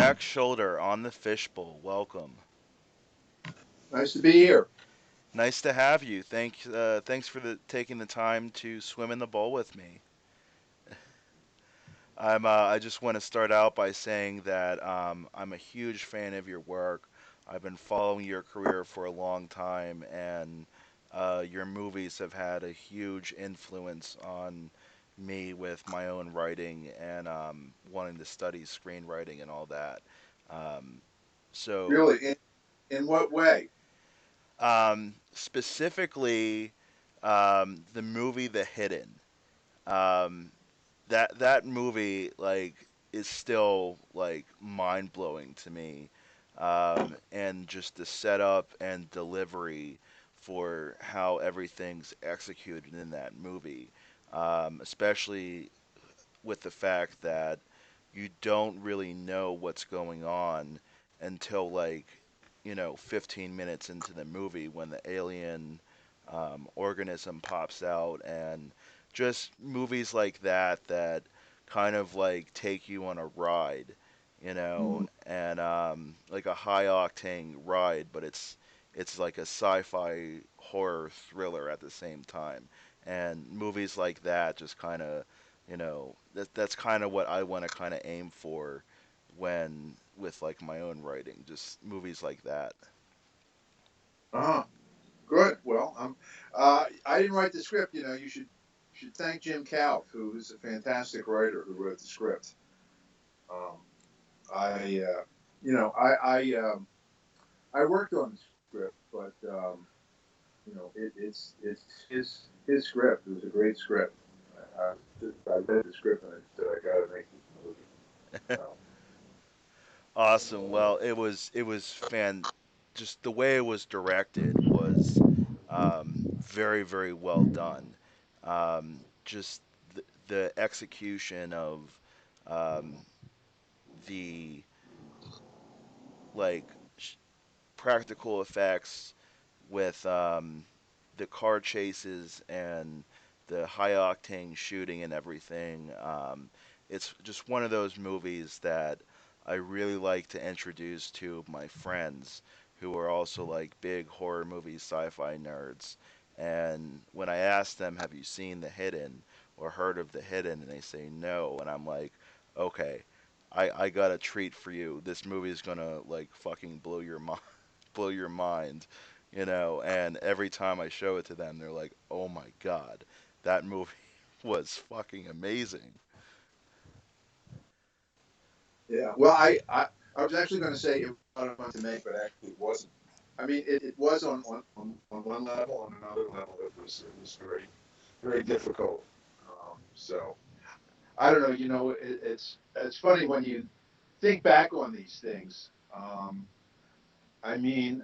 Jack Sholder on the Fishbowl. Welcome. Nice to be here. Nice to have you. Thanks for taking the time to swim in the bowl with me. I just want to start out by saying that I'm a huge fan of your work. I've been following your career for a long time, and your movies have had a huge influence on me with my own writing and wanting to study screenwriting and all that. Um, so Really, in what way? Specifically, the movie The Hidden. Um, that movie is still like mind blowing to me, and just the setup and delivery for how everything's executed in that movie, especially with the fact that you don't really know what's going on until 15 minutes into the movie when the alien organism pops out, and just movies like that kind of like take you on a ride, Mhm. and like a high octane ride, but it's like a sci-fi horror thriller at the same time. And movies like that just kind of, that's kind of what I want to kind of aim for when with like my own writing, just movies like that. Uh-huh. Good. Well, I didn't write the script. You should thank Jim Calf, who is a fantastic writer who wrote the script. Um, I, I worked on the script, but it's his script. It was a great script. I read the script and I said I got to make this movie. So, Awesome. Well, it was just the way it was directed was very, very well done. Just the execution of um, the like sh- practical effects with the car chases and the high octane shooting and everything. It's just one of those movies that I really like to introduce to my friends who are also like big horror movie sci-fi nerds. And when I ask them, "Have you seen The Hidden or heard of The Hidden?" and they say no, and I'm like, "Okay, I got a treat for you. This movie is gonna like fucking blow your mind, blow your mind." And every time I show it to them, they're like, "Oh my god, that movie was fucking amazing." yeah. Well, I was actually going to say it was a lot of fun to make, but actually it wasn't. I mean, it was on one level. On another level, it was very difficult. So I don't know. It's funny when you think back on these things. I mean,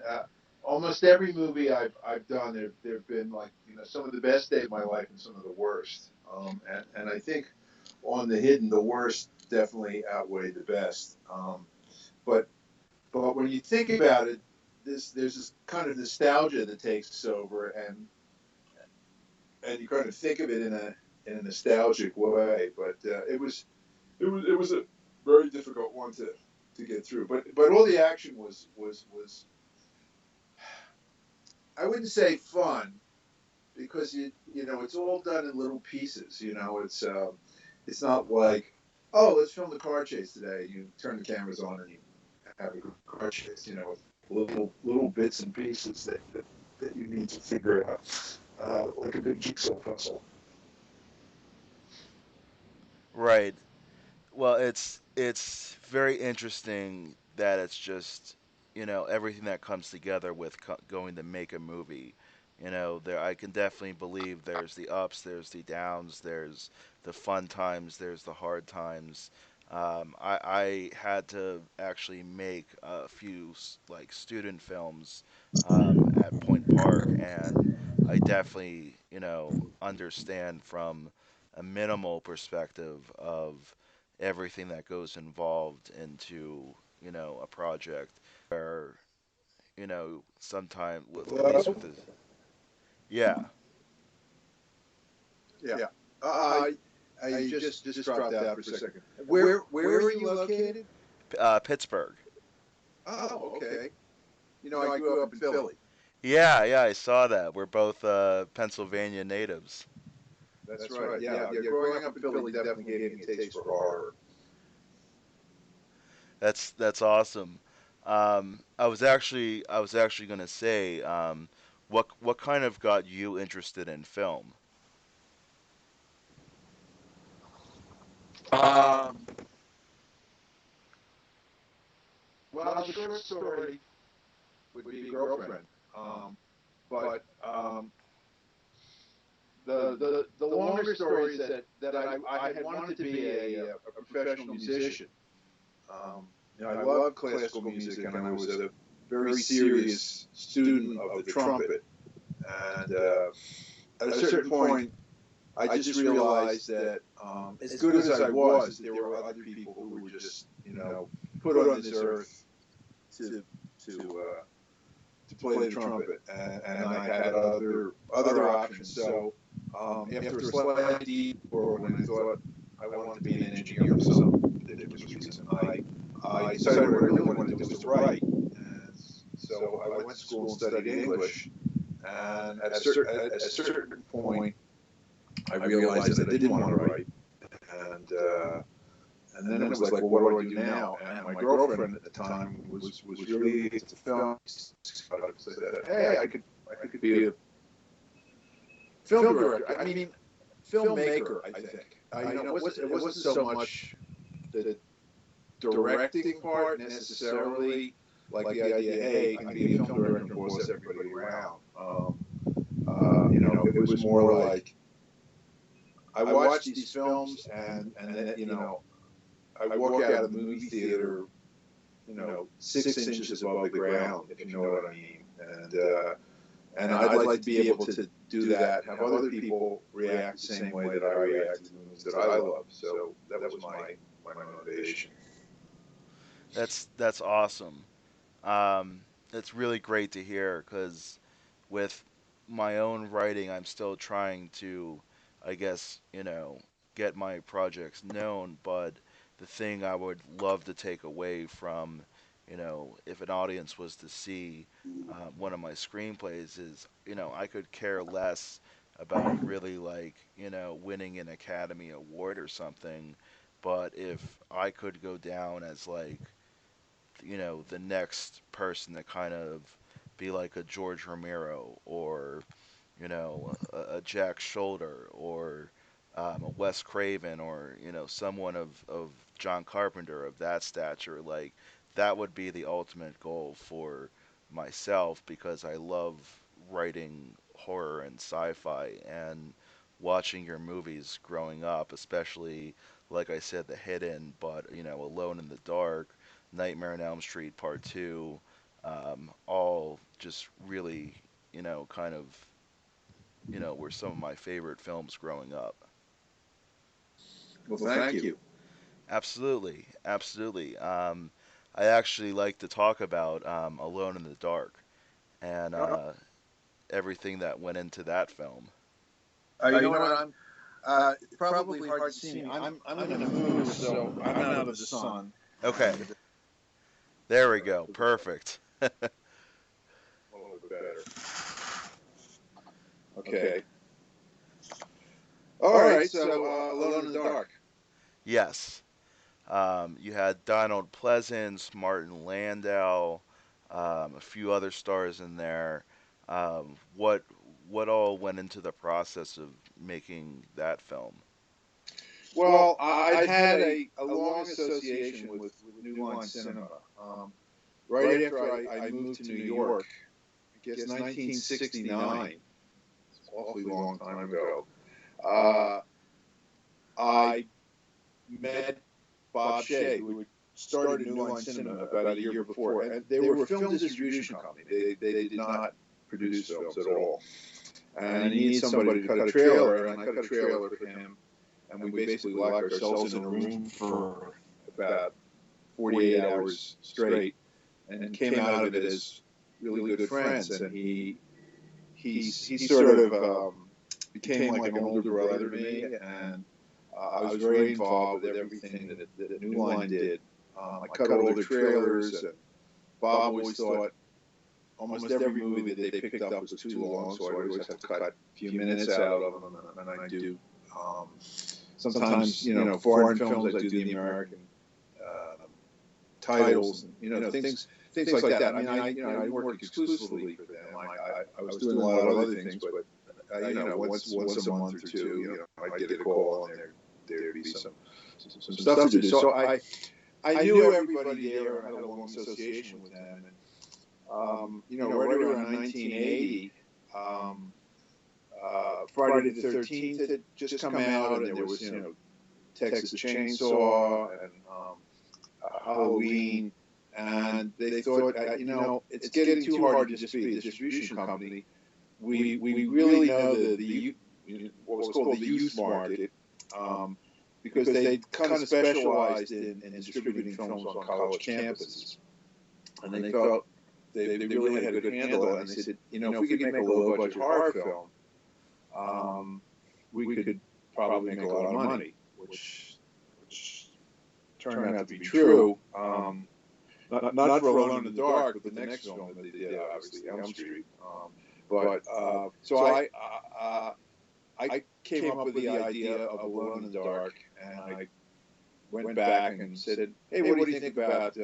almost every movie I've done, there've been like some of the best days of my life and some of the worst. And I think on the hidden, the worst definitely outweighed the best. But but when you think about it, there's this kind of nostalgia that takes over, and you kind of think of it in a nostalgic way. But it was a very difficult one to get through. But all the action was I wouldn't say fun because it's all done in little pieces. It's not like, oh, let's film the car chase today. You turn the cameras on and you have a good car chase. Little bits and pieces that you need to figure out, like a big jigsaw puzzle. Right. Well, it's very interesting that it's just everything that comes together with going to make a movie. There I can definitely believe there's the ups, there's the downs, there's the fun times, there's the hard times. I had to actually make a few like student films at Point Park, and I definitely understand from a minimal perspective of everything that goes involved into a project where sometime at least with Hello? the yeah. Yeah. Uh, I just dropped out for a second. Where are you located? Pittsburgh. Oh, okay. I grew up in Philly. Yeah, yeah, I saw that. We're both Pennsylvania natives. That's right. Yeah. Growing up in Philly definitely gave me a taste for horror. That's awesome. I was actually gonna say, what kind of got you interested in film? Um, well, the short story would be girlfriend. But the longer story is that I had wanted to be a professional musician. I loved classical music, and I was a very serious student of the trumpet. And at a certain point, I just realized that as good as I was, there were other people who were just, put on this earth to to uh, to play the trumpet, and I had other options. So after a slight detour, when I thought I wanted to be an engineer for some ridiculous reason, I decided what I really wanted to do was to write. And so I went to school and studied English. And at a certain point, I realized that I didn't want to write. And and then it was like, well, what do I do now? And my girlfriend at the time was really into film. So I said, hey, I could be a film director. I mean, filmmaker. I think. It wasn't so much the directing part necessarily, like the idea, hey, I can be a film director and boss everybody around. It was more like I watched these films, and then I walk out of the movie theater, 6 inches above the ground, if you know what I mean. And I'd like to be able to do that, have other people react the same way that I react to the movies that I love. So that was my motivation. That's awesome. It's really great to hear because with my own writing, I'm still trying to, I guess, get my projects known. But the thing I would love to take away from, if an audience was to see one of my screenplays is, I could care less about really like, winning an Academy Award or something. But if I could go down as like, the next person to kind of be like a George Romero or a Jack Sholder or a Wes Craven or someone of John Carpenter of that stature. Like that would be the ultimate goal for myself because I love writing horror and sci-fi and watching your movies growing up, especially like I said, The Hidden, but Alone in the Dark, Nightmare on Elm Street Part Two, all just really kind of were some of my favorite films growing up. Well, thank you. Absolutely, absolutely. I actually like to talk about Alone in the Dark and everything that went into that film. You know what? It's probably hard to see me. I'm in the moon, so I'm out of the sun. Okay, And there we go. Perfect. a little bit better. Okay. All right. So Alone in the Dark. Yes. You had Donald Pleasance, Martin Landau, a few other stars in there. What all went into the process of making that film? Well, I'd had a long association with New Line Cinema. Right after I moved to New York, I guess 1969, it's an awfully long time ago, uh, I met Bob Shea, who had started New Line Cinema about a year before. And they were a film distribution company. They did not produce films at all. And he needed somebody to cut a trailer, and I cut a trailer for him. And we basically locked ourselves in a room for about 48 hours straight, and came out of it as really good friends. And he sort of became like an older brother to me, and I was very involved with everything that New Line did. I cut all their trailers, and Bob always thought almost every movie that they picked up was too long, so I always have to cut a few minutes out of them, and I do. Sometimes, foreign films, I do the American titles, things like that. I mean, I didn't work exclusively for them. I was doing a lot of other things, but once a month or two, I'd get a call, and there'd be some stuff to do. So I knew everybody there. I had a long association with them, and right around 1980, Friday the 13th had just come out, and there was Texas Chainsaw and Halloween, and they thought, it's getting too hard to just be a distribution company. We really know the what was called the youth market, because they kind of specialized in distributing films on college campuses, and they felt they really had a good handle on it. And they said, if we could make a low budget horror film, we could probably make a lot of money, which turned out to be true. Not for Alone in the Dark, but the next film that they did, obviously Elm Street. So I came up with the idea of Alone in the Dark, and I went back and said, hey, what do you think about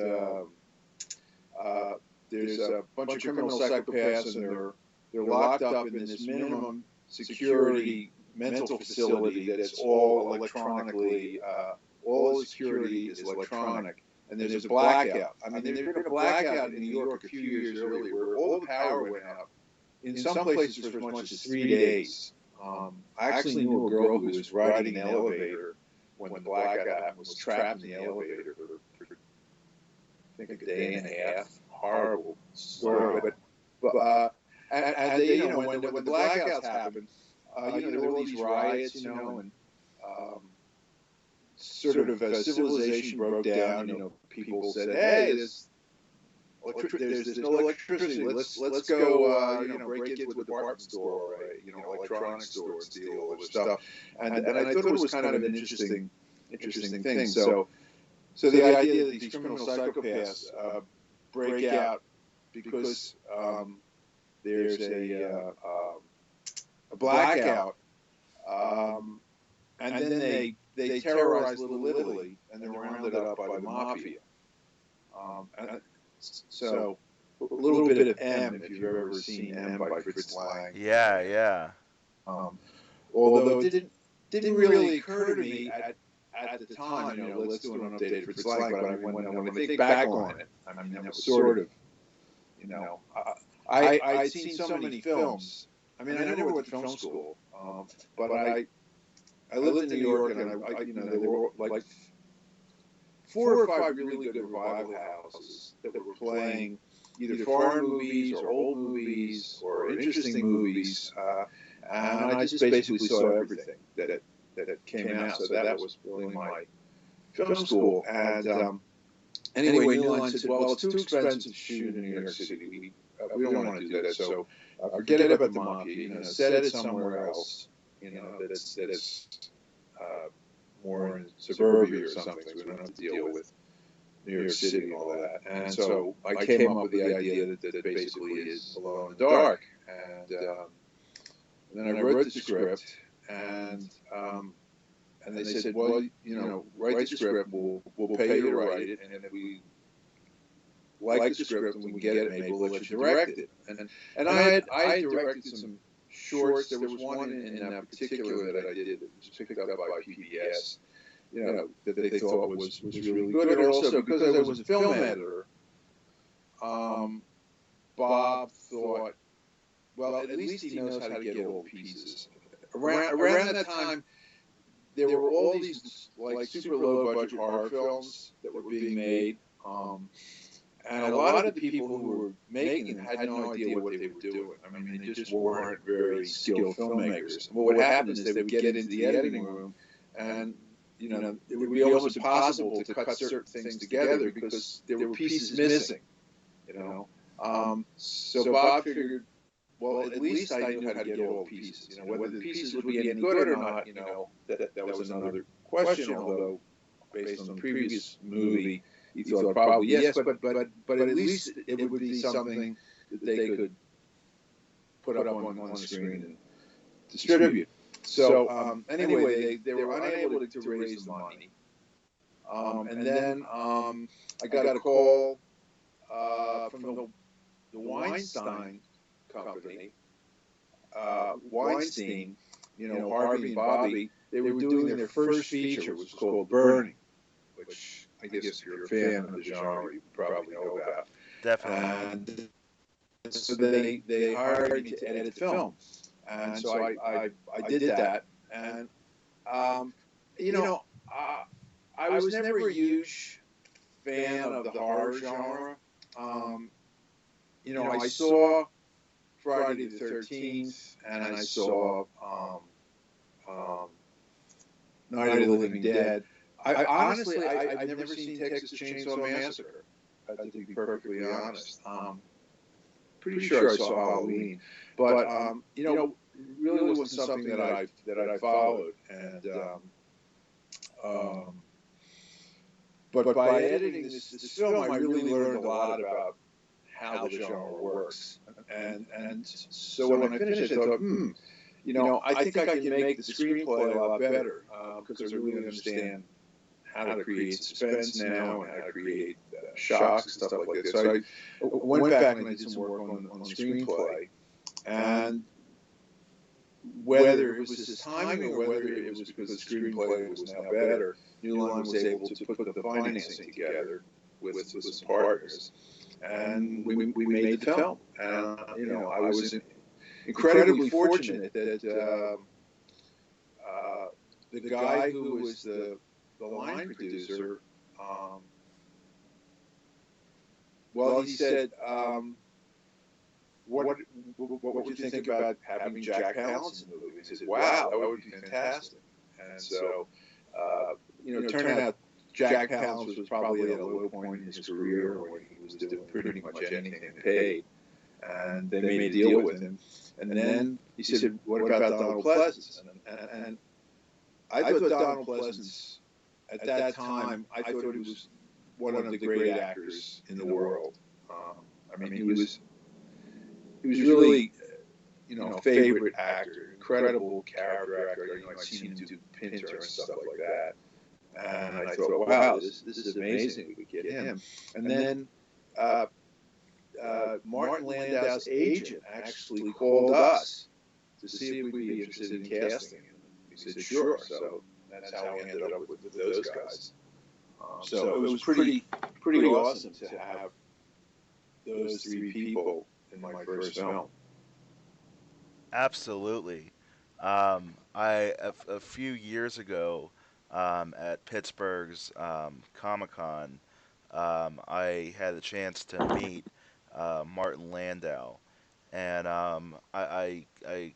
there's a bunch of criminal psychopaths, and they're locked up in this minimum security mental facility that's all electronically, all the security is electronic, and there's a blackout. I mean, there's been a blackout in New York a few years earlier where all the power went out, in some places for as much as 3 days. I actually knew a girl who was riding an elevator when the blackout happened, was trapped in the elevator for I think a day and a half. Horrible story, but and they, when the blackouts happened, there were all these riots, and sort of civilization broke down. People said, "Hey, there's no electricity. Let's go, break into a department store, or electronics store, and steal all this stuff." And I thought it was kind of an interesting thing. So the idea that these criminal psychopaths break out because there's a blackout, and then they terrorize Little Italy, and they're rounded up by the mafia. So a little bit of M, if you've ever seen M by Fritz Lang. Yeah. Although it didn't really occur to me at the time, let's do an updated Fritz Lang. But I mean, when I think back on it, I mean, that was sort of, I'd seen so many films. I mean, I never went to film school, but I lived in New York, and there were like 4 or 5 really good revival houses that were playing either foreign movies or old movies or interesting movies, and I just basically saw everything that came out. So that was really my film school. And anyway, New Line said, "Well, it's too expensive to shoot in New York City. We don't want to do that. So forget about the mafia. Set it somewhere else. That's more in suburbia or something, so we don't have to deal with New York City and all that." And so I came up with the idea that basically is Alone in the Dark. And then I wrote the script, and they said, "Well, write the script. We'll pay you to write it, and if we like the script and we can get it made, we'll let you direct it." And I had directed some shorts. There was one in particular that I did that was picked up by PBS, that they thought was really good. And also, because I was a film editor, Bob thought, well, at least he knows how to get all the pieces. Around that time, there were all these like super low budget horror films that were being made, and a lot of the people who were making them had no idea what they were doing. I mean, they just weren't very skilled filmmakers. Well, what happened is they would get into the editing room, and it would be almost impossible to cut certain things together because there were pieces missing. So Bob figured, well, at least I knew how to get all the pieces. Whether the pieces would be any good or not, that was another question. Although, based on the previous movie, he thought probably yes, but at least it would be something that they could put up on the screen and distribute. So anyway, they were unable to raise the money, and then I got a call from the Weinstein company. Weinstein, Harvey and Bobby, they were doing their first feature, which was called Burning, which I guess if you're a fan of the genre, you probably know about. Definitely. And so they hired me to edit the film, and so I did that, and um, you know I was never a huge fan of the horror genre. Um, I saw Friday the 13th, and I saw um, Night of the Living Dead. Honestly, I've never seen Texas Chainsaw Massacre. To be perfectly honest. Pretty sure I saw Halloween, but really wasn't something that I followed. And but by editing this film, I really learned a lot about how the genre works. And so when I finished, I thought, I think I can make the screenplay a lot better because I really understand how to create suspense now and how to create shocks and stuff like that. So I went back and I did some work on the screenplay, and whether it was his timing or whether it was because the screenplay was now better, New Line was able to put the financing together with some partners, and we made the film. And I was incredibly fortunate that the guy who was the line producer, well, he said, what would you think about having Jack Palance in the movie? He said, wow, that would be fantastic. And so, it turned out Jack Palance was probably at a low point in his career when he was doing pretty much anything paid. And they made a deal with him. And then he said, what about Donald Pleasance? And I thought Donald Pleasance, at that time, I thought he was one of the great actors in the world. He was really, a favorite actor, incredible character actor. I'd seen him do Pinter and stuff like that. And I thought, wow, this is amazing. We could get him. And then Martin Landau's agent actually called us to see if we'd be interested in casting him. He said, sure. So that's how we ended up with those guys. So it was pretty awesome to have those three people in my first film. Absolutely. A few years ago, at Pittsburgh's Comic Con, I had a chance to meet Martin Landau, and I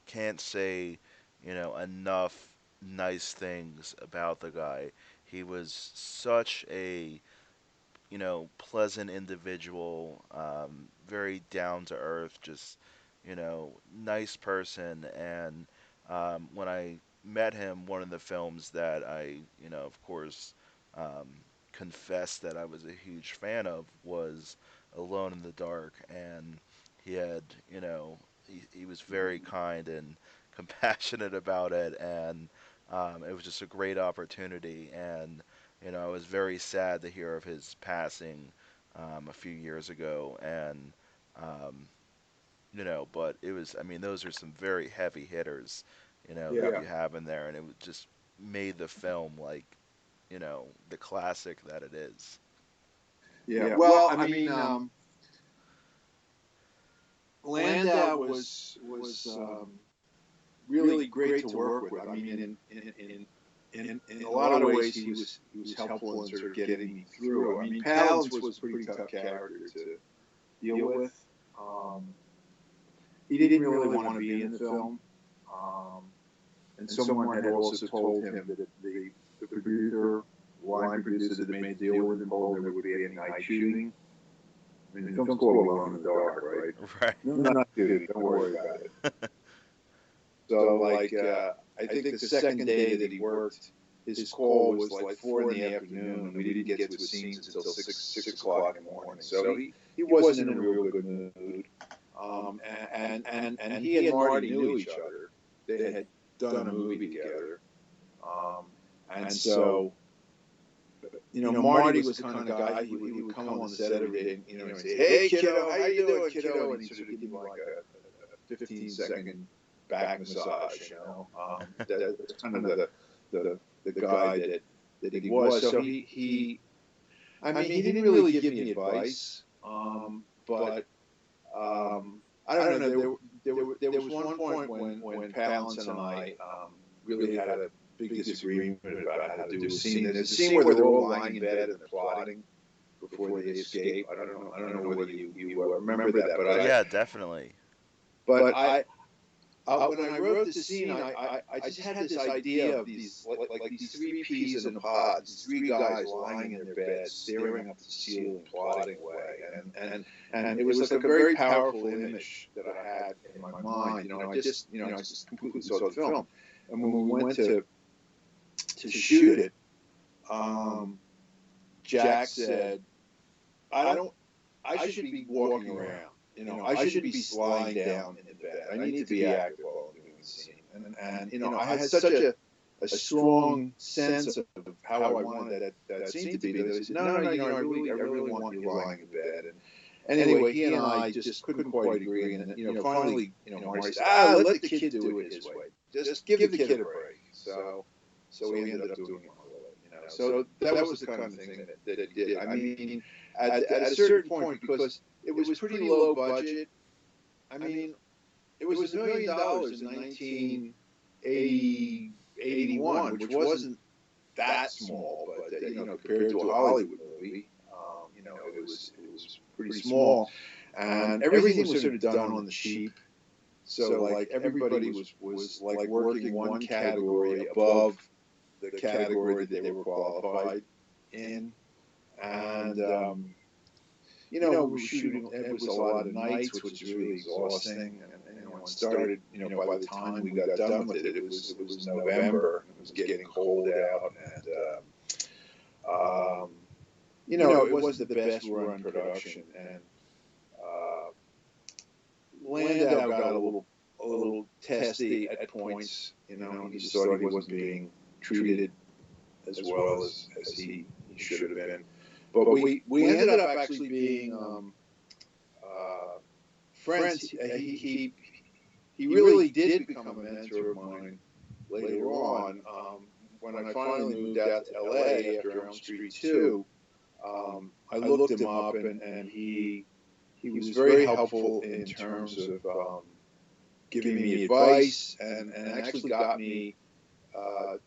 can't say enough nice things about the guy. He was such a pleasant individual, very down to earth, just nice person. And when I met him, one of the films that I of course um, confessed that I was a huge fan of was Alone in the Dark, and he had he was very kind and compassionate about it, and it was just a great opportunity. And I was very sad to hear of his passing a few years ago, and um, but it was, I mean, those are some very heavy hitters, that you have in there, and it just made the film like, the classic that it is. Yeah. Well, Landau was really great to work with. In a lot of ways, he was helpful in sort of getting me through. Palance was a pretty tough character to deal with. He didn't really want to be in the film, and someone had also told him that the producer, line producer that made the deal with him, told him there would be any night shooting. The film's called Alone in the Dark, right? Right. No, not duty. Don't worry about it. So, I think the second day that he worked his call was like 4 in the afternoon, and we didn't get to his scenes until six o'clock in the morning. So he wasn't in a real good mood. And he and Marty knew each other. They had done a movie together. And so, Marty was the kind of guy, he would come on the set every day, and say, "Hey, kiddo, how you doing, kiddo?" And he'd sort of give me like a 15-second back massage, That's kind of the guy that he was. So he he didn't really give me advice, but I don't know. There was one point when Palance and I really had a big disagreement about how to do a scene. And it's a scene where they're all lying in bed and they're plotting before they escape. I don't know whether you remember that, but yeah, definitely. But when I wrote the scene, I just had this idea of these like these three peas in a pod, these three guys lying in their beds, staring up at the ceiling, plotting away, and it was like a very powerful image that I had in my mind. I just completely saw the film, and when we went to shoot it, Jack said, I should be walking around. I shouldn't be lying down in the bed. I need to be active while I'm doing the scene. And I had such a strong sense of how I wanted that scene to be that I said, no, I really want you lying in bed. And anyway, he and I just couldn't quite agree. And finally, Marty said, let the kid do it his way. Just give the kid a break. So we ended up doing it my way. So that was the kind of thing that he did. I mean, at a certain point, because it was pretty low budget. I mean, it was $1 million in 1981, which wasn't that small, but compared to a Hollywood movie, it was pretty small, and everything was sort of done on the cheap. So like everybody was like working one category above the category that they were qualified in, and we were shooting. It was a lot of nights, which was really exhausting. And it started. By the time we got done with it, it was November. It was getting cold out, and it wasn't the best run production. And Landau got a little testy at points. He just thought he wasn't being treated as well as he should have been. But we ended up actually being friends. He really did become a mentor of mine later on. When I finally moved out to L.A. after Elm Street 2, I looked him up, and he was very helpful in terms of giving me advice, and actually got me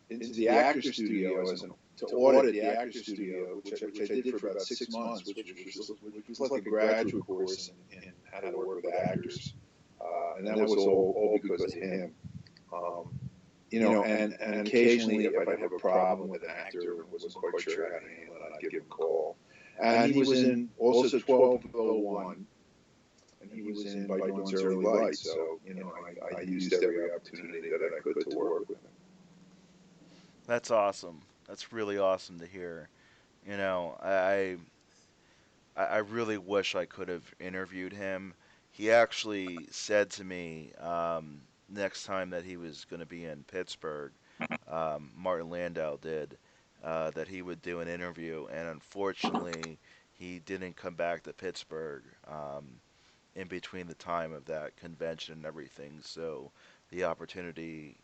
into the Actors Studio to audit the Actors Studio, which I did for about 6 months, which was like a graduate course in how to work with actors, and that was all because of him. And occasionally, if I'd have a problem with an actor and wasn't quite sure how to handle it, I'd give him a call. And he was in also 1201, and he was in By Dawn's Early Light, so I used every opportunity that I could to work with him. That's awesome. That's really awesome to hear. I really wish I could have interviewed him. He actually said to me next time that he was going to be in Pittsburgh, Martin Landau did, that he would do an interview, and unfortunately, he didn't come back to Pittsburgh in between the time of that convention and everything. So the opportunity,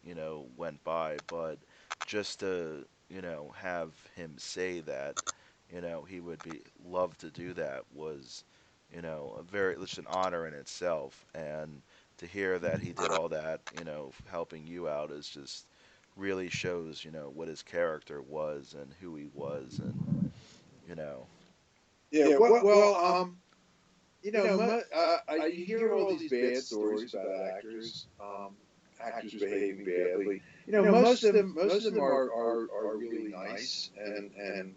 went by. But just to, have him say that, he would be love to do that was, it's an honor in itself. And to hear that he did all that, helping you out is just really shows, what his character was and who he was, and you know. Yeah, well, I hear all these bad stories about actors, actors behaving badly. Most of them are really nice, and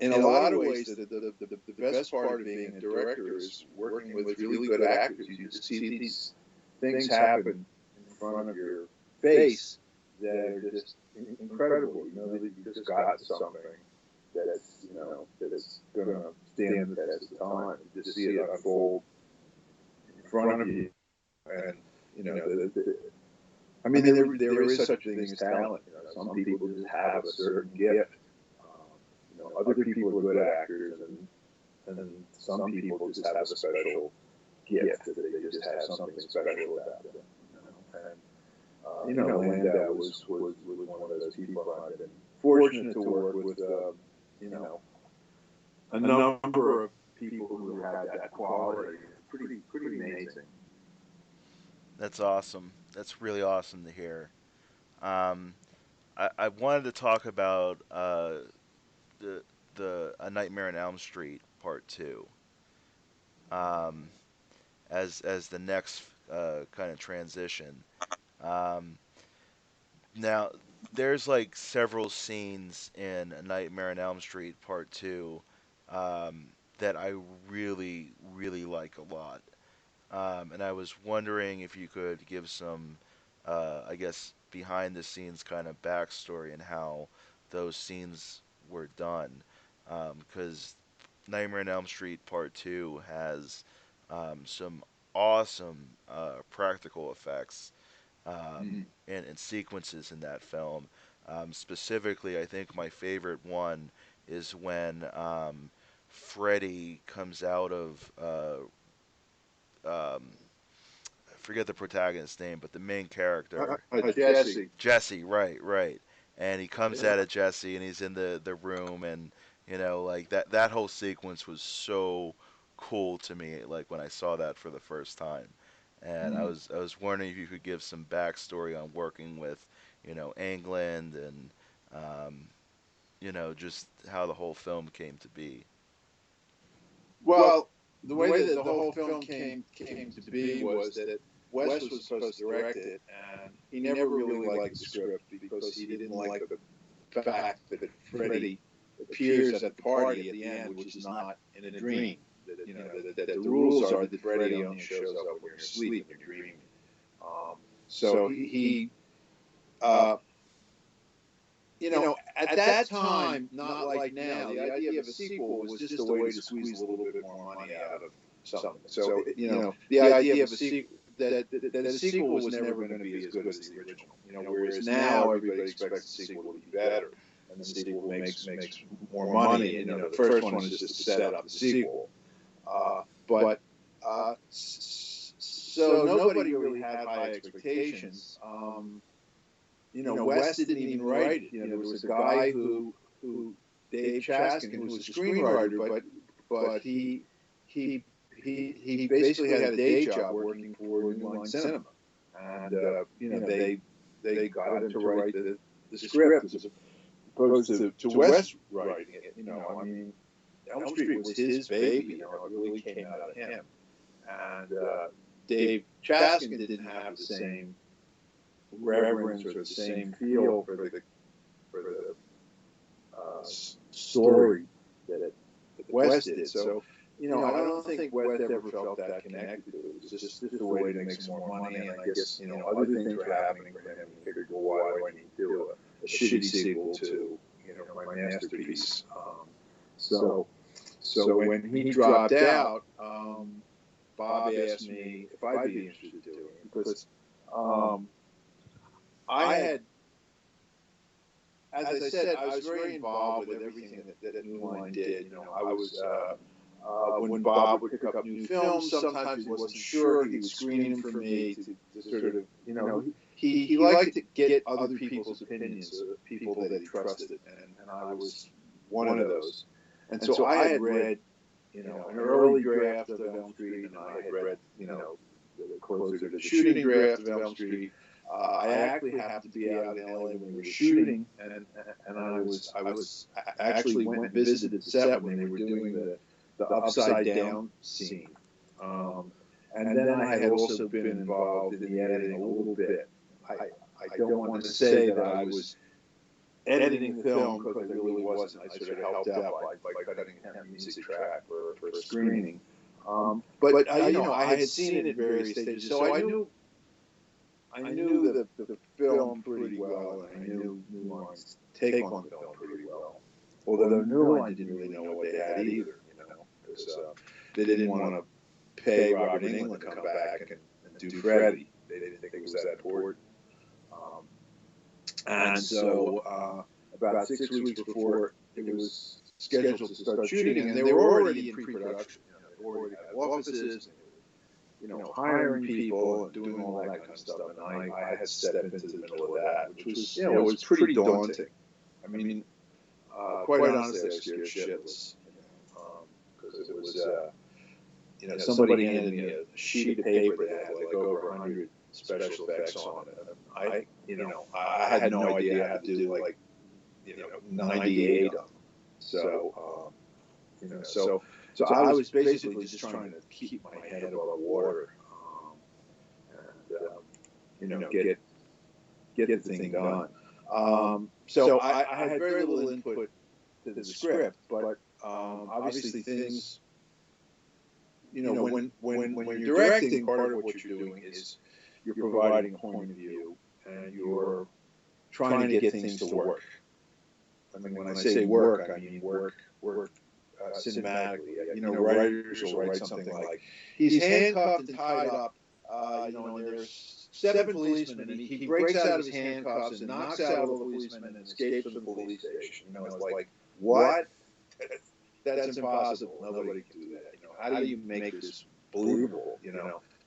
in a lot of ways, the best part of being a director is working with really good actors. You just see these things happen in front of your face that are just incredible. You know that you just got something that's that's going to stand the test of time. You just see it unfold in front of you, and I mean, there is such a thing as talent. Some people just have a certain gift. Other people are good actors, and then some people just have a special gift that they just have something special about them. Landau was one of those people. I've been fortunate to work with. A number of people who had that quality. Pretty amazing. That's awesome. That's really awesome to hear. Um, I wanted to talk about the A Nightmare on Elm Street Part Two, um, as the next kind of transition. Um, Now, there's like several scenes in A Nightmare on Elm Street Part Two um, that I really, really like a lot. And I was wondering if you could give some, I guess, behind the scenes kind of backstory and how those scenes were done. Because Nightmare on Elm Street Part 2 has some awesome practical effects and sequences in that film. Specifically, I think my favorite one is when Freddy comes out of I forget the protagonist's name, but the main character, Jesse. Jesse, right, right, and he comes out of Jesse, and he's in the room, and like that whole sequence was so cool to me, like when I saw that for the first time, and I was wondering if you could give some backstory on working with, England and just how the whole film came to be. Well, the way that the whole film came to be was that Wes was supposed to direct it, and he never really liked the script because he didn't like the fact that Freddy appears at the party at the end, which is not in a dream. That the rules are that Freddy only shows up when you're asleep and you're dreaming. So he at that time, not like now, the idea of a sequel was just a way to squeeze a little bit more money out of something. So, the idea of a sequel, that a sequel was never going to be as good as the original. Whereas now everybody expects the sequel to be better, and the sequel makes more money. And, the first one is just to set up the sequel. But so nobody really had high expectations. Wes didn't even write it. There was a guy who Dave Chaskin, who was a screenwriter, but he basically had a day job working for New Line Cinema, and they got him to write the script as opposed to Wes writing it. I mean, Elm Street was his baby. It really came out of him, and Dave Chaskin didn't have the same reverence or the same feel for the story that Wes did. So, I don't think Wes ever felt that connected to it. It was just a way to make some more money. And I guess, other things were happening for him. He figured, well, why do I need to do a shitty sequel to, my masterpiece? So when he dropped out, Bob asked me if I'd be interested in doing it because I had, as I said, I was very involved with everything that New Line did. I was, when Bob would pick up new films, sometimes he wasn't sure. He'd screen them for me to sort of, he liked to get other people's opinions, people that he trusted, and I was one of those. And so I had read, an early draft of Elm Street, and I had read, the closer to the shooting draft of Elm Street. I actually happened to be out in LA when we were shooting, and I actually went and visited the set when they were doing the upside down scene. And then I had also been involved in the editing a little bit. I don't want to say that I was editing the film because I really wasn't. I sort of helped out by cutting a music track for a screening. But I had seen it at various stages, so I knew I knew the film pretty well, and I knew New Line's take on the film pretty well. Although New Line didn't really know what they had either, because they didn't want to pay Robert Englund to come back and do Freddy. They didn't think it was that important. And so about 6 weeks before it was scheduled to start shooting, and they were already in pre-production. They already had offices, hiring people and doing all that kind of stuff. And I had stepped into the middle of that, which was, was pretty daunting. I mean, quite honestly, I was scared shitless, because it was, somebody handed me a sheet of paper that had like over 100 special effects on it. And I had no idea how to do like, 98 of them. So, so I was basically just trying to keep my head above water, and get the thing done. So I had very little input to the script, but obviously things, when you're directing, part of what you're doing is you're providing a point of view, and you're trying to get things to work. I mean, when I say work, I mean work cinematically. Writers will write something like, he's handcuffed and tied up, and there's 7 policemen, and he breaks out of his handcuffs and knocks out all the policemen and escapes from the police station. It's like, what? That's impossible. Nobody can do that. How do you make this believable?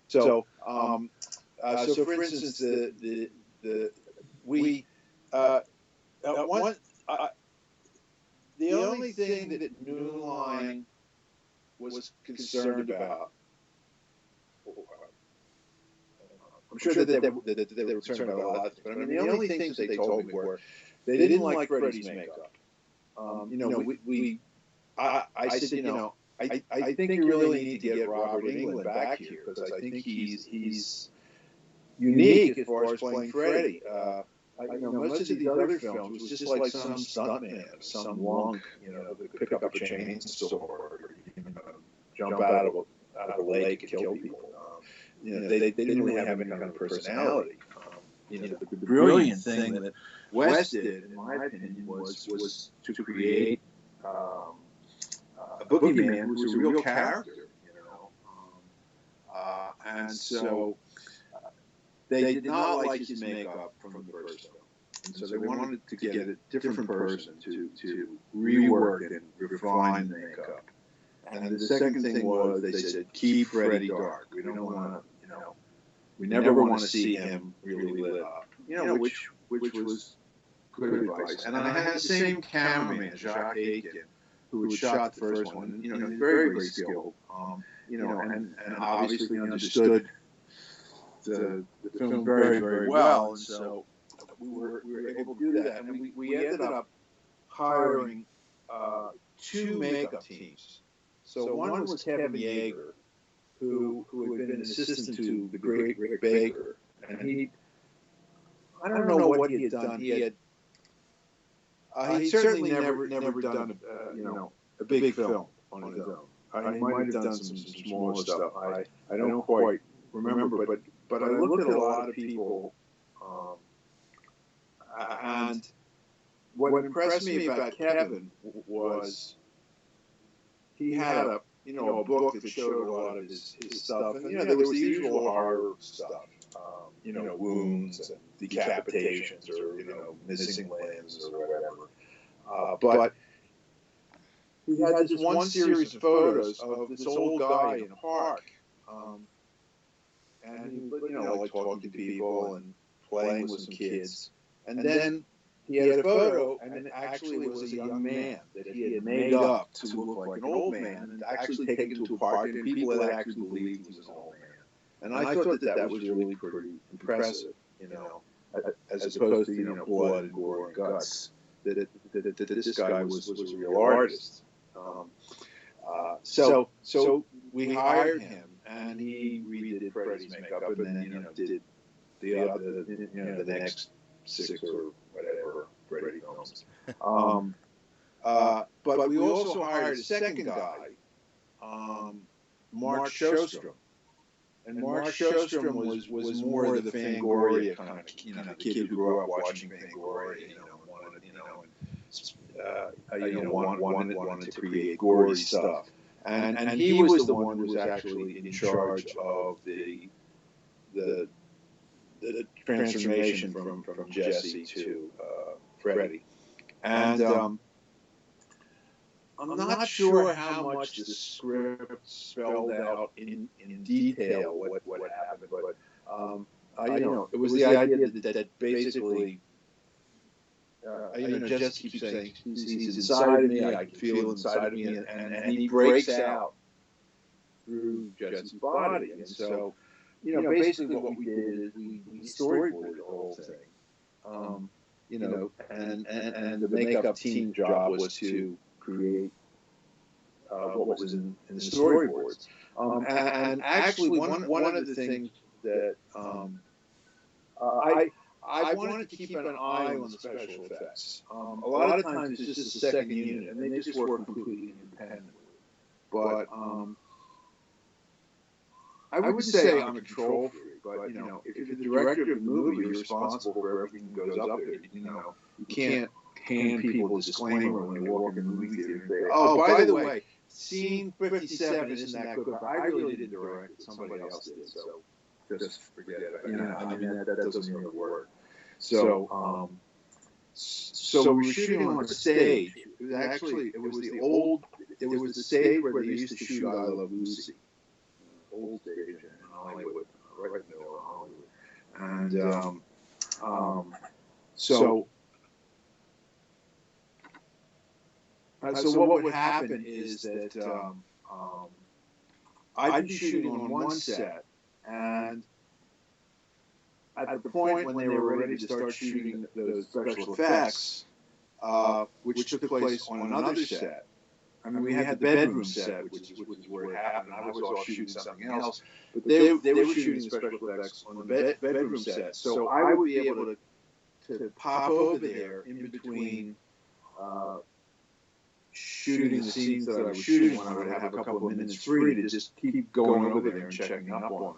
So, so for instance, the only thing that New Line was concerned about, I'm sure that they were concerned about a lot of things, but I mean, the only things that they told me were they didn't like Freddy's makeup. I said, I think you really need to get Robert Englund back here, because I think he's unique as far as playing Freddy. Most of these other films was just like some stuntman, some lunk, who could pick up a chainsaw or jump out of a lake and kill people. They didn't really have any kind of personality. The brilliant thing that Wes did, in my opinion, was to create a boogeyman who was a real character. And so they did not like his makeup from the first film. And so they wanted to get a different person to rework and refine the makeup. And the second thing was, they said, keep Freddy dark. We don't want to, we never want to see him really lit up. Which was good advice. And I had the same cameraman, Jack Sholder, who had shot the first one. He's very, very skilled. And obviously understood the film very, very well. And so we were able to do that. And we ended up hiring 2 makeup teams. So one was Kevin Yeager, who had been an assistant to the great Rick Baker. And I don't know what he had done. He'd certainly never done a big film on his own. He might have done some smaller stuff. I don't quite remember, but I looked at a lot of people, and what impressed me about Kevin was he had a book that showed a lot of his stuff, and there was the usual horror stuff, wounds and decapitations or missing limbs or whatever. But he had this one series of photos of this old guy in a park, and he like talking to people and playing with some kids, and then he had a photo, and it actually was a young man that he had made up to look like an old man, and actually taken to a park, and people had actually believed he was an old man. And I thought that was really pretty impressive, as opposed to blood and gore and guts. That this guy was a real artist. So we hired him, and he redid Freddy's makeup, and then did the next 6 or whatever Freddy films. But we also hired a second guy, Mark Shostrom, And Mark Shostrom was more of the Fangoria kind of, the kid who grew up watching Fangoria, wanted to create gory stuff. And he was the one who was actually in charge of the transformation from Jesse to Freddy. And I'm not sure how much the script spelled out in detail what happened, but it was the idea that basically, Jesse keeps saying he's inside of me. I can feel inside of me, and he breaks out through Jesse's body, and so basically what we did is we storyboarded the whole thing, and the makeup team job was to create what was in the storyboards. And actually, one of the things that I wanted to keep an eye on the special effects. A lot of times it's just a second unit, and they just work completely independently. But I would say I'm a control freak, but if you're the director of the movie, you're responsible for everything that goes up there. You can't hand people a disclaimer when they walk in the movie theater and say, "Oh, by the way, scene 57 isn't that good, but I really didn't direct it. Somebody else did, so just forget it." That doesn't really work. So we were shooting on a stage. It was the stage where they used to shoot I Love Lucy. Old stage in Hollywood, right in the middle of Hollywood. And so what would happen is that I'd be shooting on one set, and at the point when they were ready to start shooting those special effects, which took place on another set. I mean, we had the bedroom set, which is where it happened. I was off shooting something else, but they were shooting special effects on the bedroom set. So I would be able to pop over there in between shooting the scenes that I was shooting when I would have a couple of minutes free to just keep going over there and checking up on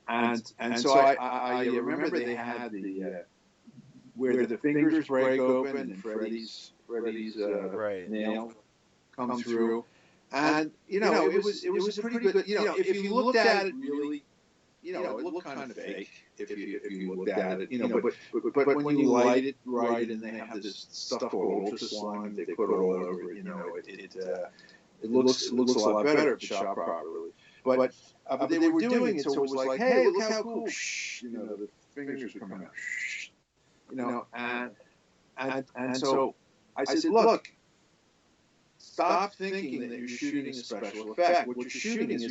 them. And so I remember they had the where the fingers break open and Freddy's nail come through, and it was a pretty good. If you looked at it really, it looked kind of fake if you looked at it, but when you light it right and they have this stuff called ultra slime they put all over it, it looks a lot better if it's shot properly. But they were doing it so it was like, hey, look how cool, the fingers were coming out, and so I said, look. Stop thinking that you're shooting a special effect. What you're shooting is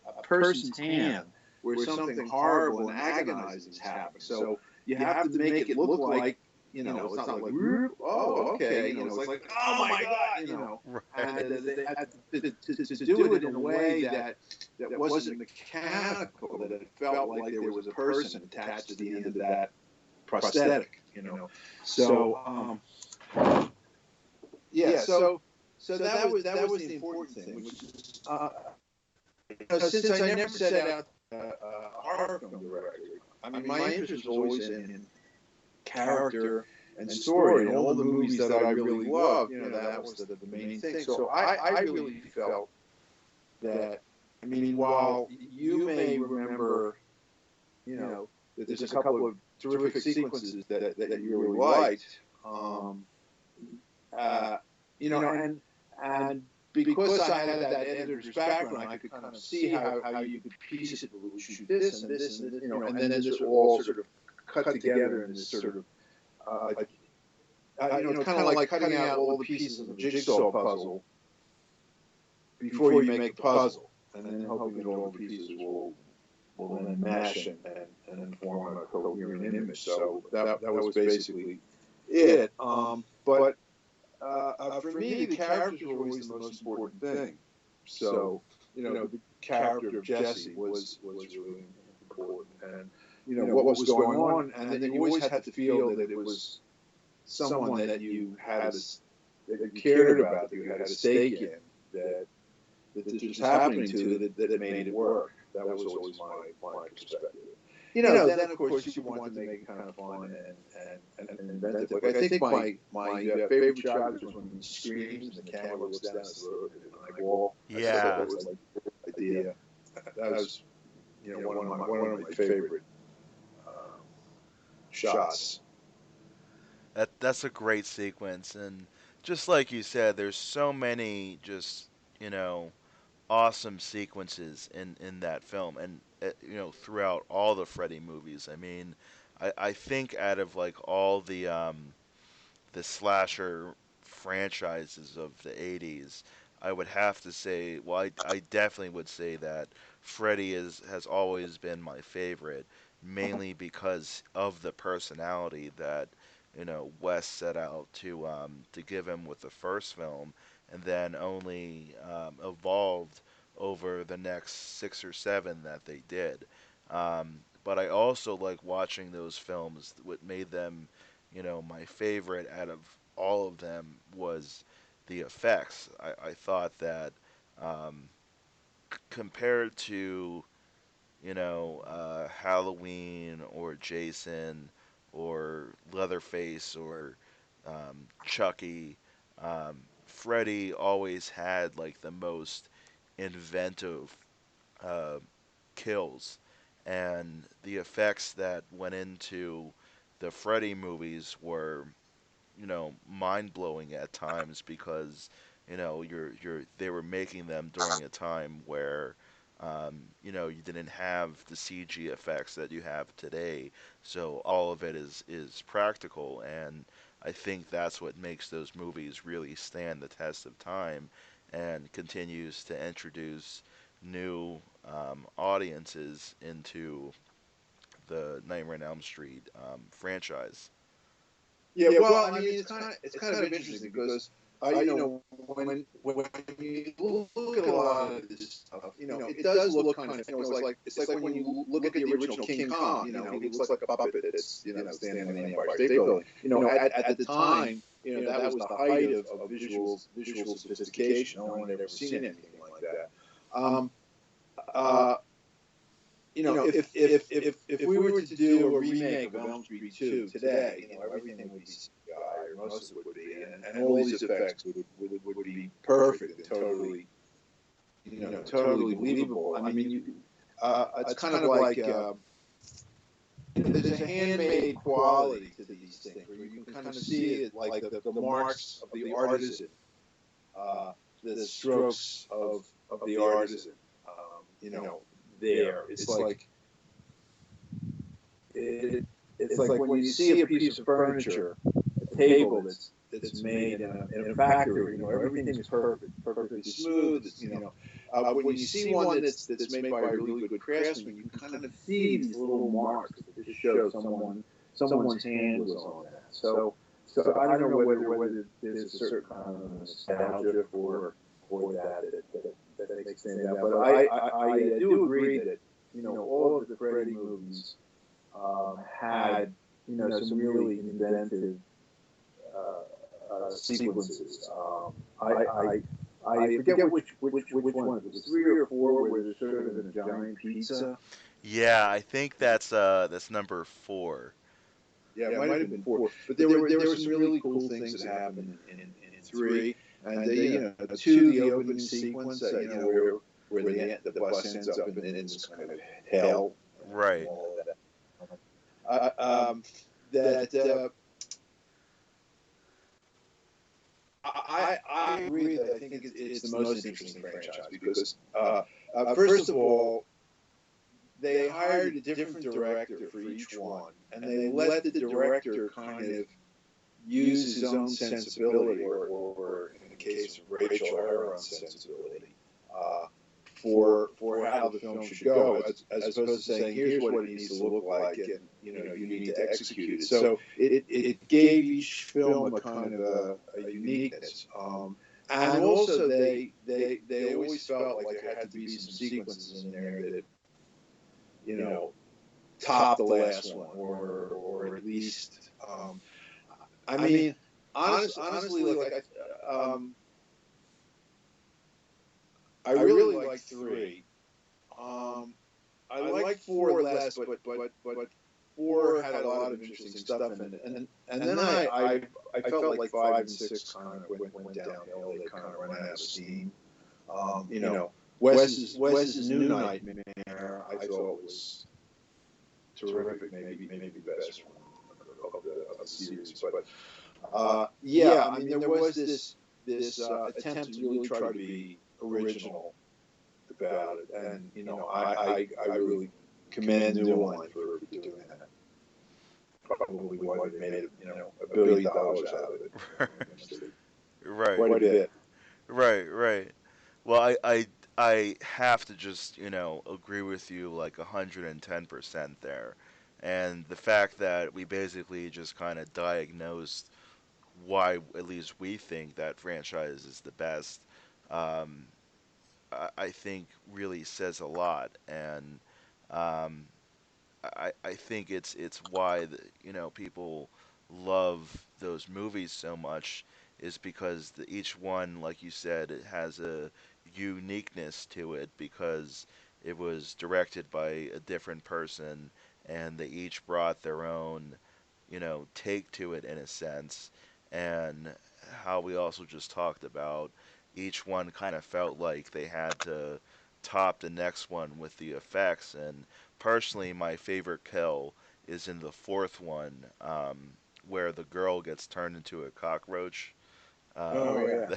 a person's hand, where something horrible and agonizing is happening. So you have to make it look like, it's not like, oh, okay, it's like, oh my God, Right. And they had to do it in a way that wasn't mechanical, that it felt like there was a person attached to the end of that prosthetic, So, yeah, so that was the important thing, which is, since I never set out a horror film director, I mean, my interest was always in character and story, and all the movies that I really loved, that was the main thing. So I really felt that, I mean, while you may remember, that there's a couple of terrific sequences that you really liked, and because I had that editor's background, I could kind of see how you could piece it. We shoot this and this and this, and then this would all sort of cut together in this sort of, kind of like cutting out all the pieces of the jigsaw puzzle before you make the puzzle, and then hoping that all the pieces will then mesh and then form a coherent image. So that was basically it. But for me, the characters were always the most important thing. So, the character of Jesse was really important. And, what was going on. And then you always had to feel that it was someone that you had, that you cared about, that you had a stake in, that this was happening to, that made it work. That was always my perspective. Then of course you wanted to make it kind of fun and inventive. Like I think my favorite shot was when he screams and the camera looks down the night wall. I thought Yeah, that was like a good idea. That was one of my favorite um, shots. that's a great sequence, and just like you said, there's so many just you know awesome sequences in that film, and throughout all the Freddy movies. I mean, I think out of like all the slasher franchises of the 80s, I would have to say, well, I definitely would say that Freddy has always been my favorite, mainly because of the personality that Wes set out to give him with the first film, and then only evolved over the next six or seven that they did. But I also like watching those films. What made them my favorite out of all of them was the effects. I thought that um, compared to Halloween or Jason or Leatherface or Chucky, Freddy always had like the most inventive uh, kills, and the effects that went into the Freddy movies were mind blowing at times because you're they were making them during a time where you didn't have the CG effects that you have today, so all of it is practical, and I think that's what makes those movies really stand the test of time and continues to introduce new audiences into the Nightmare on Elm Street franchise. Well, I mean, it's kind of interesting because when you look at a lot of this stuff, it does look kind of, it's like when you look at the original King Kong, he looks like a puppet that's standing in the Empire State Building. At the time, that was the height of visual sophistication. No one had ever seen anything like that. Um, uh, if we were to do a remake of Elm Street 2 today, everything would be CGI, or most of it would be, and all these effects would be perfect and totally, totally believable. I mean, it's kind of like there's a handmade quality to these things where you can kind of see it, like the marks of the artisan, the strokes of the artisan. There, it, it's like when you see a piece of furniture, a table that's made in a factory. Everything is perfect, perfectly smooth. When you see one that's made by a really good craftsman, you can kind of see these little marks that just show someone's hand was on that. So I don't know whether there's a certain kind of nostalgia for that makes things out. But I do agree that all of the Freddy movies had some really inventive sequences. I forget which one. It was three or four where there's sort of a giant pizza. Yeah, I think that's number four. Yeah, it might have been four, but there were some really cool things that happened in three, and two, the opening sequence, where the bus ends up in this kind of hell and Right. all of that. That I agree that I think it's the most interesting franchise because first of all, they hired a different director for each one, and they let the director kind of use his own sensibility, or in the case of Rachel, her own sensibility, uh, for how the film should go, as opposed to saying, here's what it needs to look like, and you need to execute it. So it gave each film a kind of a uniqueness. And also they always felt like there had to be some sequences in there that top the last one, or at least I mean, honestly, I really like three. Um, I like four less, but four had a lot of interesting stuff in it, and then I felt like five and six kind of went downhill. They kind of ran out of steam. You know, Wes's new Nightmare I thought was terrific, maybe the best one of the series. But yeah, I mean there was this attempt to really try to be original about it, and I really commend New Line for doing that. Probably would have made $1 billion out of it. Right, Quite a bit. right. Well, I have to just agree with you like 110% there, and the fact that we basically just kind of diagnosed why at least we think that franchise is the best, um, I think really says a lot, and um, I think it's why people love those movies so much is because each one, like you said, it has a uniqueness to it because it was directed by a different person and they each brought their own take to it in a sense, and how we also just talked about each one kind of felt like they had to top the next one with the effects. And personally, my favorite kill is in the fourth one, where the girl gets turned into a cockroach. Oh yeah.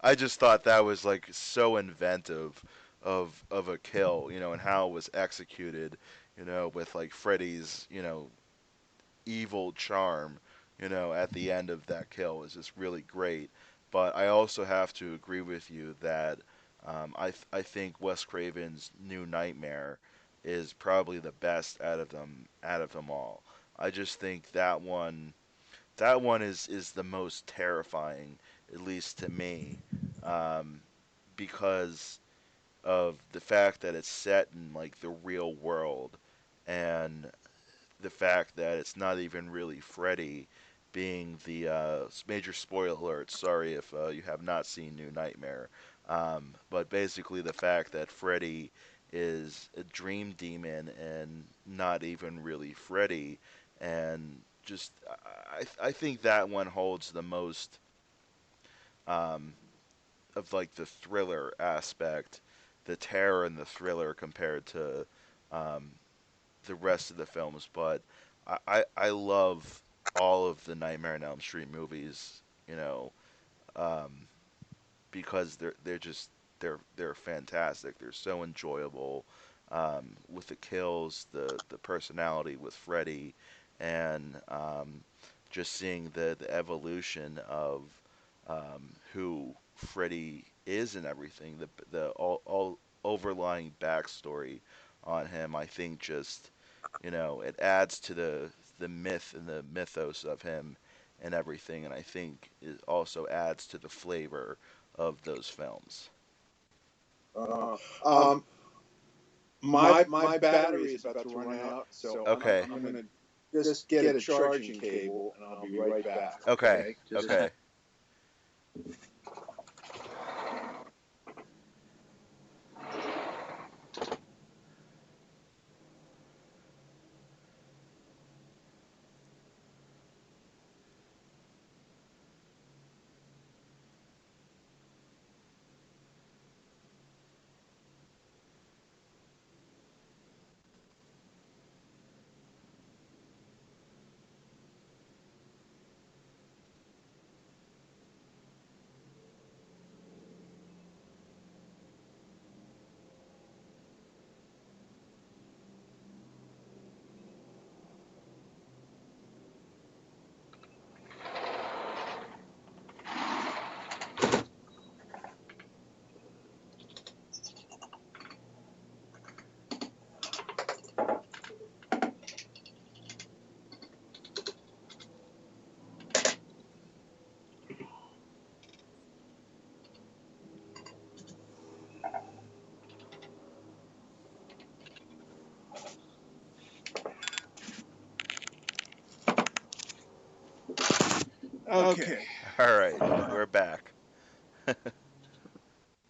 I just thought that was like so inventive of a kill, and how it was executed, with like Freddy's, evil charm, at the end of that kill is just really great. But I also have to agree with you that I think Wes Craven's New Nightmare is probably the best out of them all. I just think that one is the most terrifying, at least to me, um, because of the fact that it's set in like the real world, and the fact that it's not even really Freddy being the major spoiler alert. Sorry if you have not seen New Nightmare, but basically the fact that Freddy is a dream demon and not even really Freddy, and just I think that one holds the most um, of like the thriller aspect, the terror and the thriller compared to um, the rest of the films, but I love all of the Nightmare on Elm Street movies, you know, um, because they're fantastic. They're so enjoyable, with the kills, the personality with Freddy, and just seeing the evolution of who Freddy is and everything. The all overlying backstory on him, I think, just it adds to the myth and the mythos of him and everything, and I think it also adds to the flavor of those films. Uh, um, my battery is about to run out, so Okay. I'm gonna just get a charging cable, and I'll be right back. Okay. Okay. Just Okay. okay. All right. We're back.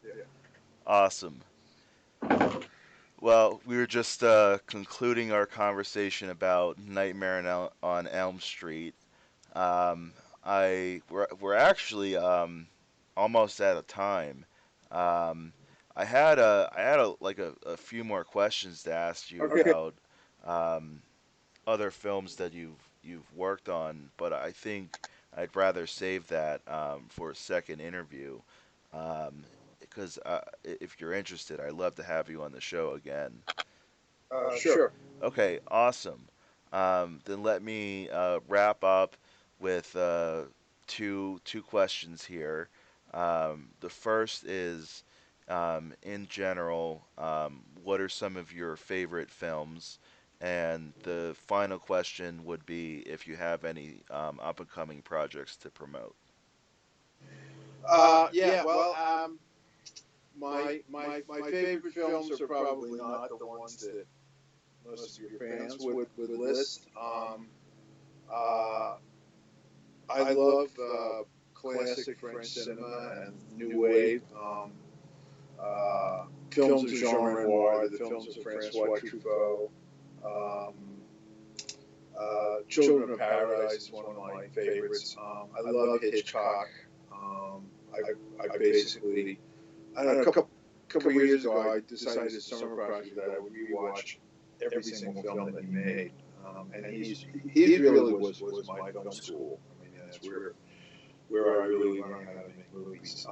Yeah. Awesome. Well, we were just concluding our conversation about Nightmare on Elm Street. Um, we're actually almost out of time. Um, I had a few more questions to ask you Okay. about um, other films that you've worked on, but I think I'd rather save that for a second interview. Um, because if you're interested, I'd love to have you on the show again. Sure. Okay, awesome. Then let me wrap up with two questions here. The first is, in general, what are some of your favorite films? And the final question would be if you have any up and coming projects to promote. Yeah. Well, my favorite films are probably not the ones that most of your fans would list. Uh, I love classic French cinema and new wave films of Jean Renoir, the films of Francois Truffaut. Um, Children of Paradise is one of my favorites. I love Hitchcock. I basically, I don't know, a couple years ago, I decided as a summer project that I would rewatch every single film that he made. And he really was my film school. I mean, that's where I really learned how to make movies.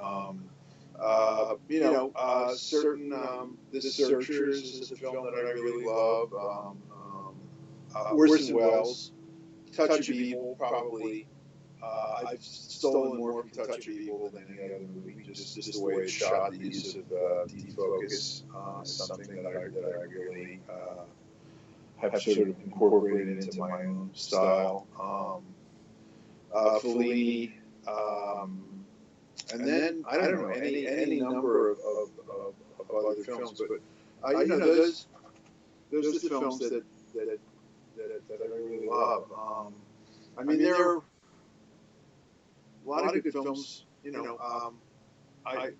Certain The Searchers is a film that I really love. Orson Welles, Touch of Evil, probably. I've stolen more from Touch of Evil than any other movie. Just the way it's shot, the use of defocus is something that I really have sort of incorporated into my own style. Fellini, um, and then I don't know any number of other films, but those are the films that I really love. I mean, there are a lot of good films. I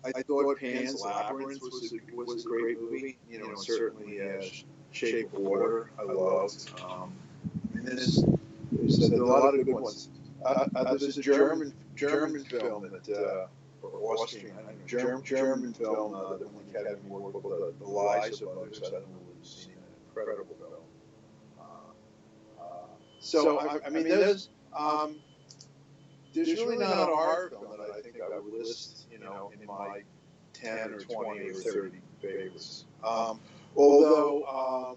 I thought Pan's Labyrinth was a great movie. Certainly Shape of Water I loved. I mean, there's a lot of good ones. There's a German film or Austrian, I don't know, German film that won the Academy Award called The Lies of Others. I don't know if you've seen it. Incredible film. Uh, I mean, there's really not a horror film that I think I would list, in my 10 or 20 or 30 favorites. Although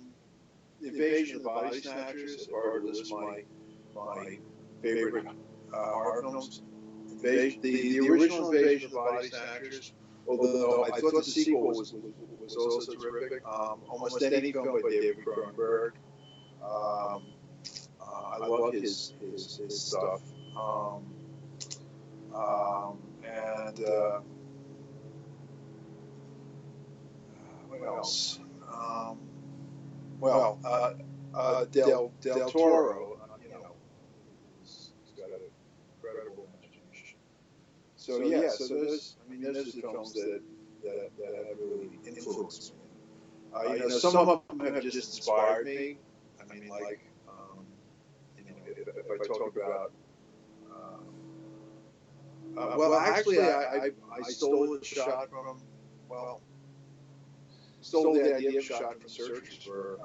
Invasion of the Body Snatchers, if I were to list my favorite horror films, the original Invasion of the Body Snatchers, although I thought the sequel was also terrific. Almost any film by David Cronenberg. Um, I love his stuff. And what else? Del Toro, he's got an incredible imagination. So those are the films that have really influenced me. Some of them have just inspired me. I mean, like, if I talk about, actually, I stole a shot from, well, stole the idea of shot from Searchers for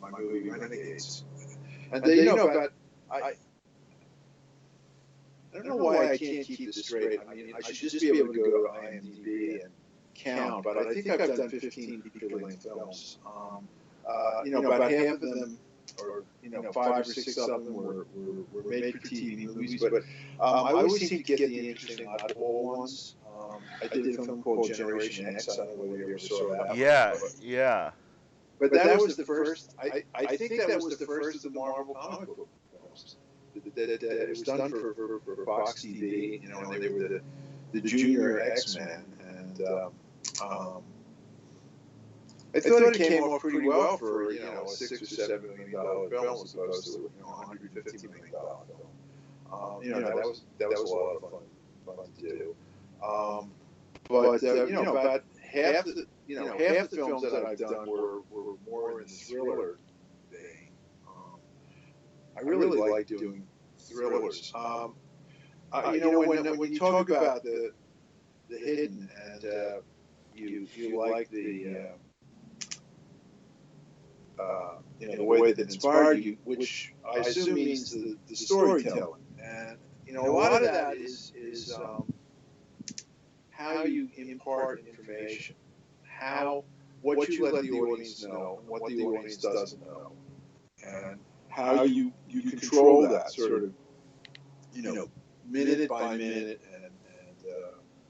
my movie Renegades. And but I don't know why I can't keep this straight. I mean, I should just be able to go to IMDb and count, but I think I've done 15 feature-length films. About half of them, or 5 or 6 of them, were made for TV movies. But I always seem to get the interesting oddball ones. I did a film called Generation X. I don't know whether you ever saw that one. Yeah, yeah. But that was the first. I think that was the first of the Marvel comic book films. It was done for Fox TV, and they were the junior X-Men, and I thought it came off pretty well for a $6 or $7 million film as opposed to $150 million film. That was a lot of fun to do. About half half the films that I've done were more in the thriller vein. I really like doing thrillers. When you talk about the hidden and you like the way that inspired you, which I assume means the storytelling. And a lot of that is how you impart information, how what you let the audience know and what the audience doesn't know, and how you control that sort of minute by minute and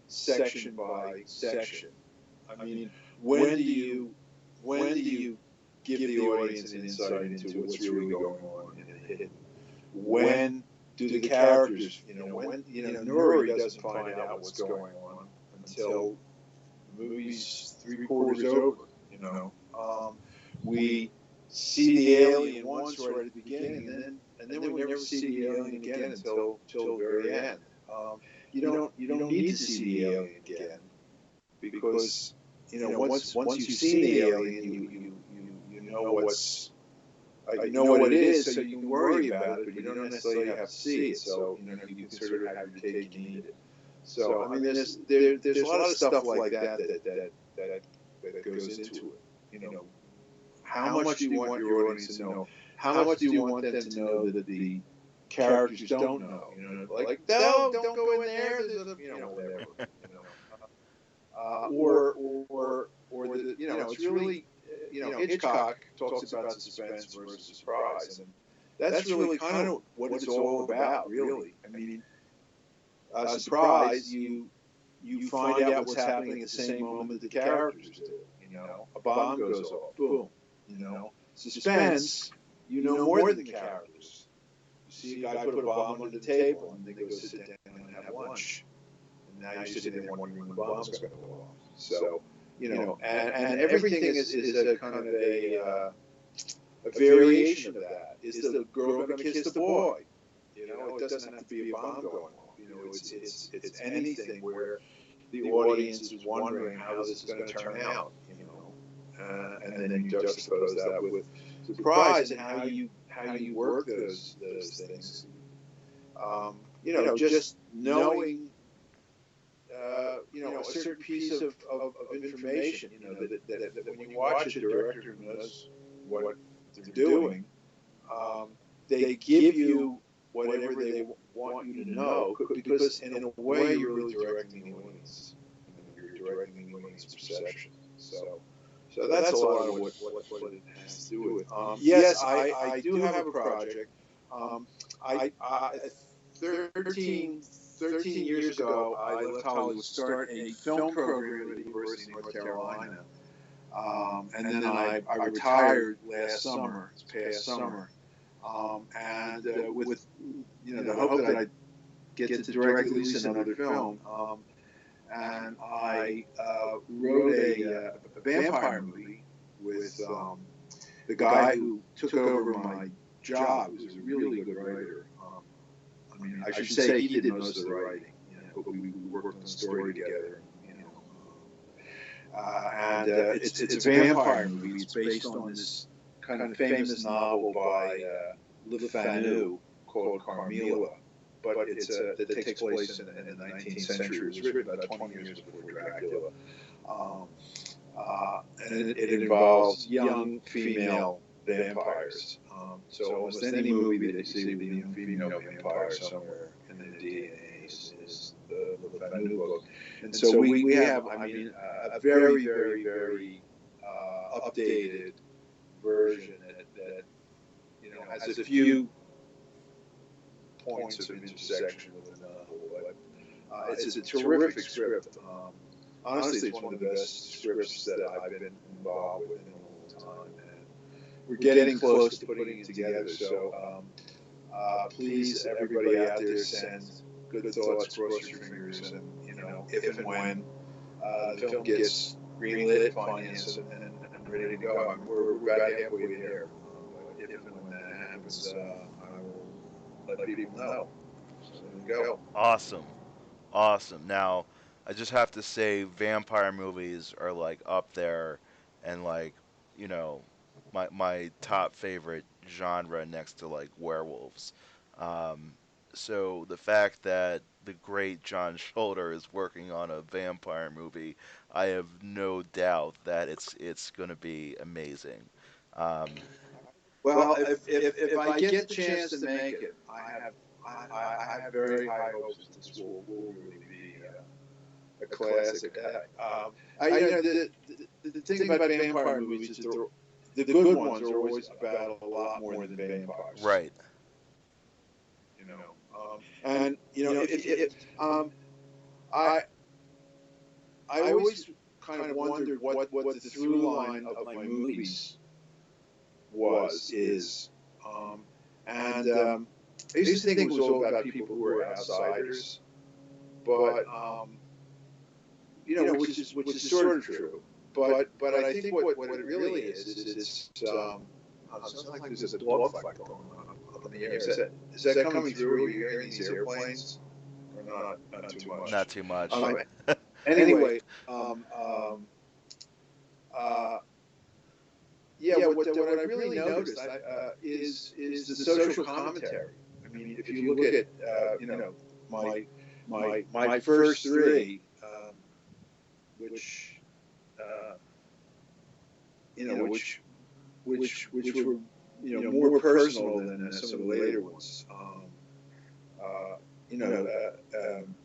section by section. I mean, when do you give the audience an insight into what's really going on in the hidden? When do the characters, when Nuri doesn't find out what's going on until the movie's three-quarters over. We see the alien once right at the beginning, and then we never see the alien again until the very end. You don't need to see the alien again because once you've seen the alien, you know you know what it is, so you can worry about it, but you don't necessarily have to see it. So you can sort of have your cake and eat it. So I mean, there's a lot of stuff like that goes into it. How much do you want your audience to know? How much do you want them to know that the characters don't know? Like no, don't go in there. Whatever. Or it's really Hitchcock talks about suspense versus surprise, and that's really kind of what it's all about. Really, I mean, surprise, you find out what's happening at the same moment the characters do. A bomb goes off, boom. Suspense, more than the characters. You see a guy put a bomb under the table, and they go sit down and have lunch. And now you're sitting there wondering when the bomb's going to go off. So, and everything is a kind of a variation of that. Is the girl going to kiss the boy? It doesn't have to be a bomb going off. It's anything where the audience is wondering how this is going to turn out. And then you juxtapose that with surprise and how you work those things. Just knowing a certain piece of information. That when you watch a director who knows what they're doing, they give you whatever they want you to know, because in a way you're really directing the audience. You're directing the audience perception. So that's a lot of what it has to do with. Yes, I do have a project. I 13 years ago, I left Hollywood to start a film program at the University of North Carolina. And then I retired last summer, this past summer. And with the hope that I'd get to direct at least another film. And I wrote a vampire movie with the guy who took over my job, who's a really good writer. I should say he did most of the writing, but we worked on the story together. And it's a vampire movie. It's based on this kind of famous novel by Le Fanu called Carmilla. But that takes place in the 19th century. It was written about 20 years before Dracula. And it involves young female vampires. So almost any movie that you see with a young female vampire somewhere in the DNA is the Le Fanu book. And so we have, a very, very, very updated version that has a few points of intersection with the novel. But it's a terrific script. Honestly, it's one of the best scripts that I've been involved with in a long time. And we're getting close to putting it together. So please, everybody out there, send good thoughts, cross your fingers, and if and when the film gets greenlit, financed, and ready to go. We're about halfway there. But if and when that happens, I will let people know. So there you go. Awesome. Awesome. Now, I just have to say vampire movies are like up there, and like, you know, my top favorite genre next to like werewolves. Um, so the fact that the great John Sholder is working on a vampire movie, I have no doubt that it's going to be amazing. Um, Well, if I get the chance to make it, I have very high hopes that this will really be a classic. The thing about vampire movies is the good ones are always about a lot more than vampires. right. You know, and if I I always kind of wondered what the through line of my movies is, um, and I used to think it was all about people who were outsiders, but which is sort of true. But I think what it really is it's sounds like there's a dogfight going on up in the air. Is that coming through? Are you hearing these airplanes? Or not? Not too much. Not too much. Anyway, um, um, uh, yeah. What I really noticed is the social commentary. I mean, if you look at my my first three, which uh, which were more personal than some of the later ones.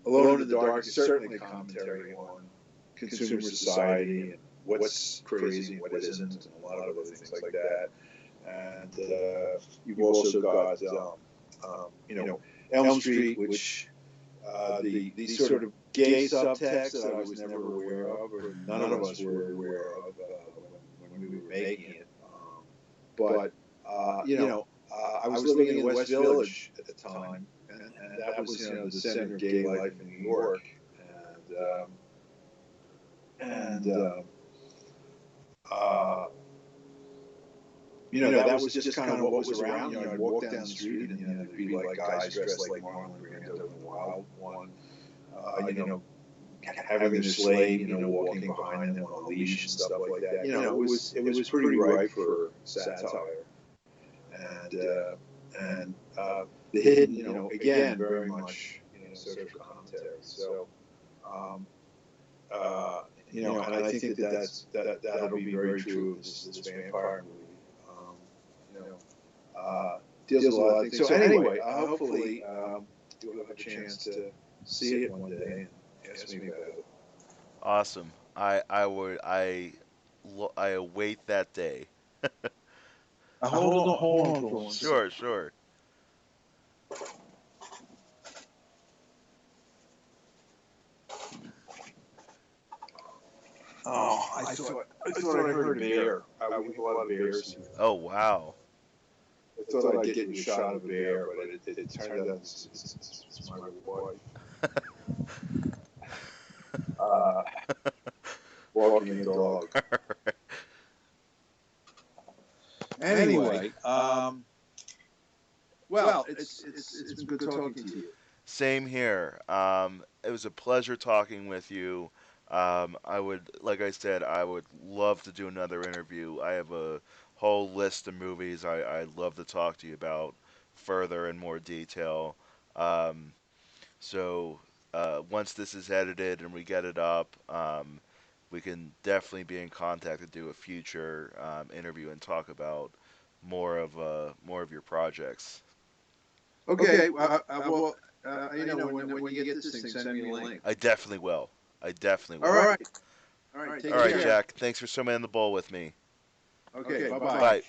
Alone in the Dark is certainly a commentary on consumer society and what's crazy and what isn't, and a lot of other things like that. And you've also got Elm Street, which the sort of gay subtext that I was never aware of, or none of us were aware of when we were making it. But I was living in the West Village at the time, and that was the center of gay life in New York, and uh, that was just kind of what was around. I'd walk down the street, and there'd be like guys dressed like Marlon Brando in the Wild One, having their slave, walking behind them on a leash and stuff like that. It was pretty ripe for satire, and the hidden, again, very much, social commentary. So, um, and I think that'll be very true of this vampire movie. Deals with a lot of things. So anyway, hopefully you'll have a chance to see it one day and ask me about it. Awesome. I await that day. Hold on for one second. Sure, sure. Oh, I thought I heard a bear. We have a lot of bears here. Oh wow. I thought I'd get you a shot of a bear, but it turned out it's my wife. Uh, Walking a dog. Anyway, well, it's been good talking to you. Same here. It was a pleasure talking with you. I would, like I said, I would love to do another interview. I have a whole list of movies I'd love to talk to you about further in more detail. Um, so once this is edited and we get it up, we can definitely be in contact to do a future interview and talk about more of your projects. Okay, when you get this thing, send me a link. I definitely will. I definitely All will. right, all right, take All right, care. Jack. Thanks for swimming in the bowl with me. Okay, bye bye. Bye.